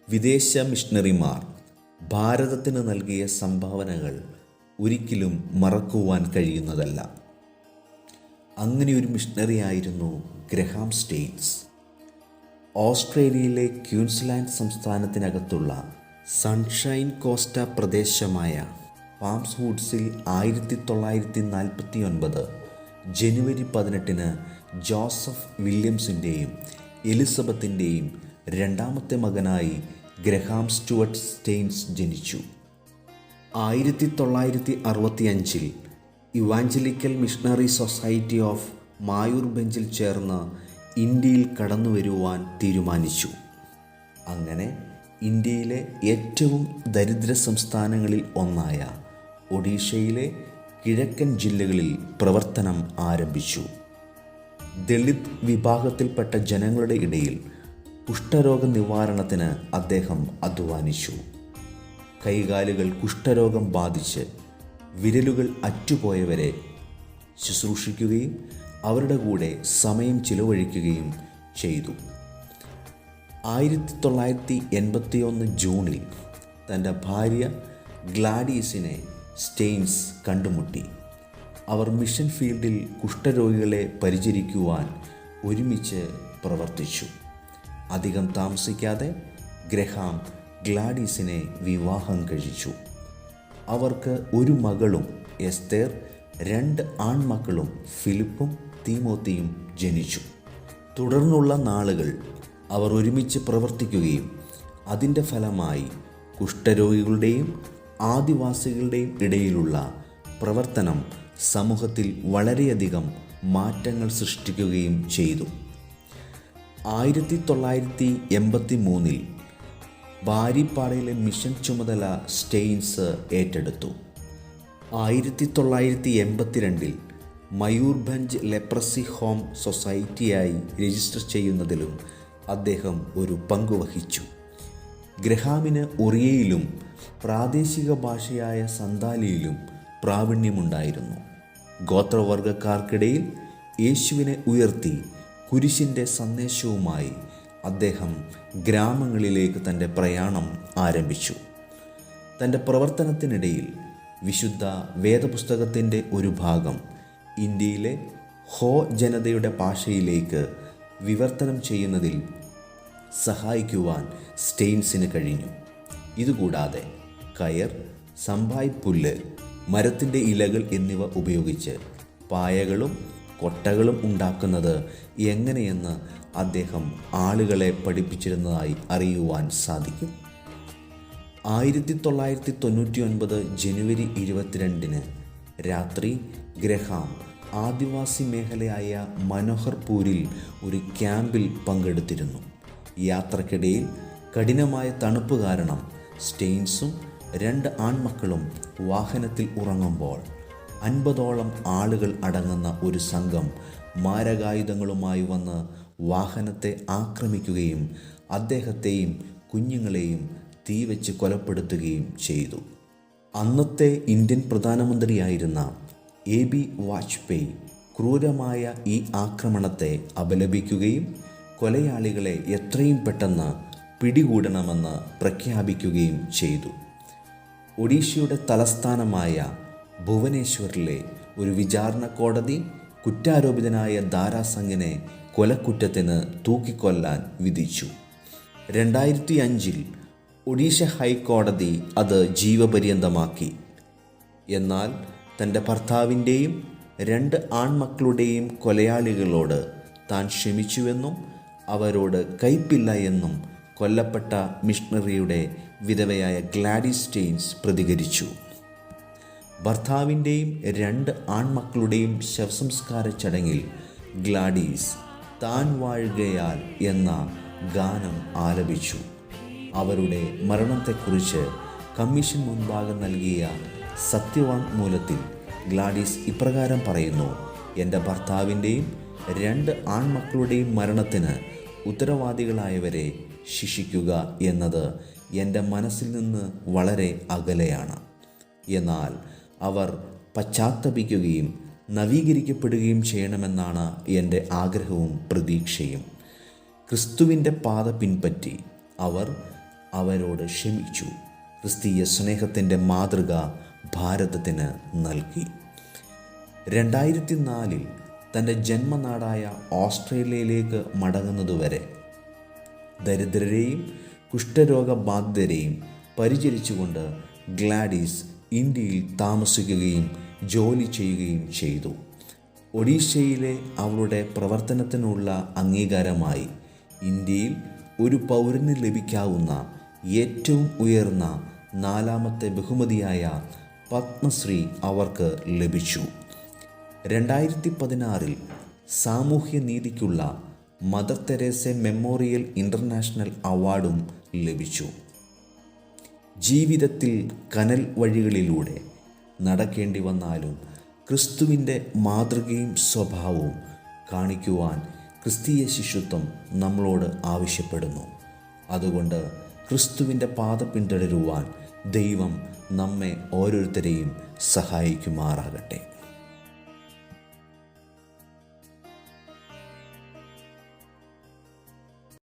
വിദേശ മിഷണറിമാർ ഭാരതത്തിന് നൽകിയ സംഭാവനകൾ ഒരിക്കലും മറക്കുവാൻ കഴിയുന്നതല്ല. അങ്ങനെയൊരു മിഷണറി ആയിരുന്നു ഗ്രഹാം സ്റ്റെയിൻസ്. ഓസ്ട്രേലിയയിലെ ക്യൂൻസ്ലാൻഡ് സംസ്ഥാനത്തിനകത്തുള്ള സൺഷൈൻ കോസ്റ്റ പ്രദേശമായ പാംസ് വുഡ്സിൽ 1949 ജനുവരി 18 ജോസഫ് വില്യംസിൻ്റെയും എലിസബത്തിൻ്റെയും രണ്ടാമത്തെ മകനായി ഗ്രഹാം സ്റ്റുവർട്ട് സ്റ്റെയിൻസ് ജനിച്ചു. 1965 ഇവാഞ്ചലിക്കൽ മിഷണറി സൊസൈറ്റി ഓഫ് മായൂർഭഞ്ചിൽ ചേർന്ന് ഇന്ത്യയിൽ കടന്നുവരുവാൻ തീരുമാനിച്ചു. അങ്ങനെ ഇന്ത്യയിലെ ഏറ്റവും ദരിദ്ര സംസ്ഥാനങ്ങളിൽ ഒന്നായ ഒഡീഷയിലെ കിഴക്കൻ ജില്ലകളിൽ പ്രവർത്തനം ആരംഭിച്ചു. ദളിത് വിഭാഗത്തിൽപ്പെട്ട ജനങ്ങളുടെ ഇടയിൽ കുഷ്ഠരോഗ നിവാരണത്തിന് അദ്ദേഹം അധ്വാനിച്ചു. കൈകാലുകൾ കുഷ്ഠരോഗം ബാധിച്ച് വിരലുകൾ അറ്റുപോയവരെ ശുശ്രൂഷിക്കുകയും അവരുടെ കൂടെ സമയം ചിലവഴിക്കുകയും ചെയ്തു. 1981 ജൂണിൽ തൻ്റെ ഭാര്യ ഗ്ലാഡീസിനെ സ്റ്റെയിൻസ് കണ്ടുമുട്ടി. അവർ മിഷൻ ഫീൽഡിൽ കുഷ്ഠരോഗികളെ പരിചരിക്കുവാൻ ഒരുമിച്ച് പ്രവർത്തിച്ചു. അധികം താമസിക്കാതെ ഗ്രഹാം ഗ്ലാഡീസിനെ വിവാഹം കഴിച്ചു. അവർക്ക് ഒരു മകളും എസ്തേർ, 2 ആൺമക്കളും ഫിലിപ്പും തീമോത്തിയും ജനിച്ചു. തുടർന്നുള്ള നാളുകൾ അവർ ഒരുമിച്ച് പ്രവർത്തിക്കുകയും അതിൻ്റെ ഫലമായി കുഷ്ഠരോഗികളുടെയും ആദിവാസികളുടെയും ഇടയിലുള്ള പ്രവർത്തനം സമൂഹത്തിൽ വളരെയധികം മാറ്റങ്ങൾ സൃഷ്ടിക്കുകയും ചെയ്തു. 1983 ബാരിപ്പാടയിലെ മിഷൻ ചുമതല സ്റ്റെയിൻസ് ഏറ്റെടുത്തു. 1982 മയൂർഭഞ്ച് ലെപ്രസി ഹോം സൊസൈറ്റിയായി രജിസ്റ്റർ ചെയ്യുന്നതിലും അദ്ദേഹം ഒരു പങ്കുവഹിച്ചു. ഗ്രഹാമിന് ഒറിയയിലും പ്രാദേശിക ഭാഷയായ സന്താലിയിലും പ്രാവീണ്യമുണ്ടായിരുന്നു. ഗോത്രവർഗക്കാർക്കിടയിൽ യേശുവിനെ ഉയർത്തി കുരിശിൻ്റെ സന്ദേശവുമായി അദ്ദേഹം ഗ്രാമങ്ങളിലേക്ക് തൻ്റെ പ്രയാണം ആരംഭിച്ചു. തൻ്റെ പ്രവർത്തനത്തിനിടയിൽ വിശുദ്ധ വേദപുസ്തകത്തിൻ്റെ ഒരു ഭാഗം ഇന്ത്യയിലെ ഹോ ജനതയുടെ ഭാഷയിലേക്ക് വിവർത്തനം ചെയ്യുന്നതിൽ സഹായിക്കുവാൻ സ്റ്റെയിൻസിന് കഴിഞ്ഞു. ഇതുകൂടാതെ കയർ, സംഭായ് പുല്ല്, മരത്തിൻ്റെ ഇലകൾ എന്നിവ ഉപയോഗിച്ച് പായകളും കൊട്ടകളും ഉണ്ടാക്കുന്നത് എങ്ങനെയെന്ന് അദ്ദേഹം ആളുകളെ പഠിപ്പിച്ചിരുന്നതായി അറിയുവാൻ സാധിക്കും. 1999 ജനുവരി 22 രാത്രി ഗ്രഹാം ആദിവാസി മേഖലയായ മനോഹർപൂരിൽ ഒരു ക്യാമ്പിൽ പങ്കെടുത്തിരുന്നു. യാത്രക്കിടയിൽ കഠിനമായ തണുപ്പ് കാരണം സ്റ്റെയിൻസും 2 ആൺമക്കളും വാഹനത്തിൽ ഉറങ്ങുമ്പോൾ 50ഓളം ആളുകൾ അടങ്ങുന്ന ഒരു സംഘം മാരകായുധങ്ങളുമായി വന്ന് വാഹനത്തെ ആക്രമിക്കുകയും അദ്ദേഹത്തെയും കുഞ്ഞുങ്ങളെയും തീവെച്ച് കൊലപ്പെടുത്തുകയും ചെയ്തു. അന്നത്തെ ഇന്ത്യൻ പ്രധാനമന്ത്രിയായിരുന്ന AB വാജ്പേയി ക്രൂരമായ ഈ ആക്രമണത്തെ അപലപിക്കുകയും കൊലയാളികളെ എത്രയും പെട്ടെന്ന് പിടികൂടണമെന്ന് പ്രഖ്യാപിക്കുകയും ചെയ്തു. ഒഡീഷയുടെ തലസ്ഥാനമായ ഭുവനേശ്വറിലെ ഒരു വിചാരണ കോടതി കുറ്റാരോപിതനായ ദാരാസിംഗിനെ കൊലക്കുറ്റത്തിന് തൂക്കിക്കൊല്ലാൻ വിധിച്ചു. 2005 ഒഡീഷ ഹൈക്കോടതി അത് ജീവപര്യന്തമാക്കി. എന്നാൽ തൻ്റെ ഭർത്താവിൻ്റെയും 2 ആൺമക്കളുടെയും കൊലയാളികളോട് താൻ ക്ഷമിച്ചുവെന്നും അവരോട് കയ്പില്ല എന്നും കൊല്ലപ്പെട്ട മിഷണറിയുടെ വിധവയായ ഗ്ലാഡീസ് സ്റ്റെയിൻസ് പ്രതികരിച്ചു. ഭർത്താവിൻ്റെയും 2 ആൺമക്കളുടെയും ശവസംസ്കാര ചടങ്ങിൽ ഗ്ലാഡീസ് താൻ വാഴുകയാൽ എന്ന ഗാനം ആലപിച്ചു. അവരുടെ മരണത്തെക്കുറിച്ച് കമ്മീഷൻ മുൻപാകെ നൽകിയ സത്യവാങ്മൂലത്തിൽ ഗ്ലാഡീസ് ഇപ്രകാരം പറയുന്നു: എൻ്റെ ഭർത്താവിൻ്റെയും 2 ആൺമക്കളുടെയും മരണത്തിന് ഉത്തരവാദികളായവരെ ശിക്ഷിക്കുക എന്നത് എൻ്റെ മനസ്സിൽ നിന്ന് വളരെ അകലെയാണ്. എന്നാൽ അവർ പശ്ചാത്തപിക്കുകയും നവീകരിക്കപ്പെടുകയും ചെയ്യണമെന്നാണ് എൻ്റെ ആഗ്രഹവും പ്രതീക്ഷയും. ക്രിസ്തുവിൻ്റെ പാത പിൻപറ്റി അവർ അവരോട് ക്ഷമിച്ചു. ക്രിസ്തീയ സ്നേഹത്തിൻ്റെ മാതൃക ഭാരതത്തിന് നൽകി. 2004 തൻ്റെ ജന്മനാടായ ഓസ്ട്രേലിയയിലേക്ക് മടങ്ങുന്നതുവരെ ദരിദ്രരെയും കുഷ്ഠരോഗബാധിതരെയും പരിചരിച്ചുകൊണ്ട് ഗ്ലാഡീസ് ഇന്ത്യയിൽ താമസിക്കുകയും ജോലി ചെയ്യുകയും ചെയ്തു. ഒഡീഷയിലെ അവളുടെ പ്രവർത്തനത്തിനുള്ള അംഗീകാരമായി ഇന്ത്യയിൽ ഒരു പൗരന് ലഭിക്കാവുന്ന ഏറ്റവും ഉയർന്ന 4ാമത്തെ ബഹുമതിയായ പത്മശ്രീ അവർക്ക് ലഭിച്ചു. 2016 സാമൂഹ്യനീതിക്കുള്ള മദർ തെരേസ മെമ്മോറിയൽ ഇൻ്റർനാഷണൽ അവാർഡും ലഭിച്ചു. ജീവിതത്തിൽ കനൽ വഴികളിലൂടെ നടക്കേണ്ടി വന്നാലും ക്രിസ്തുവിൻ്റെ മാതൃകയും സ്വഭാവവും കാണിക്കുവാൻ ക്രിസ്തീയ ശിഷ്യത്വം നമ്മളോട് ആവശ്യപ്പെടുന്നു. അതുകൊണ്ട് ക്രിസ്തുവിൻ്റെ പാത പിന്തുടരുവാൻ ദൈവം നമ്മെ ഓരോരുത്തരെയും സഹായിക്കുമാറാകട്ടെ.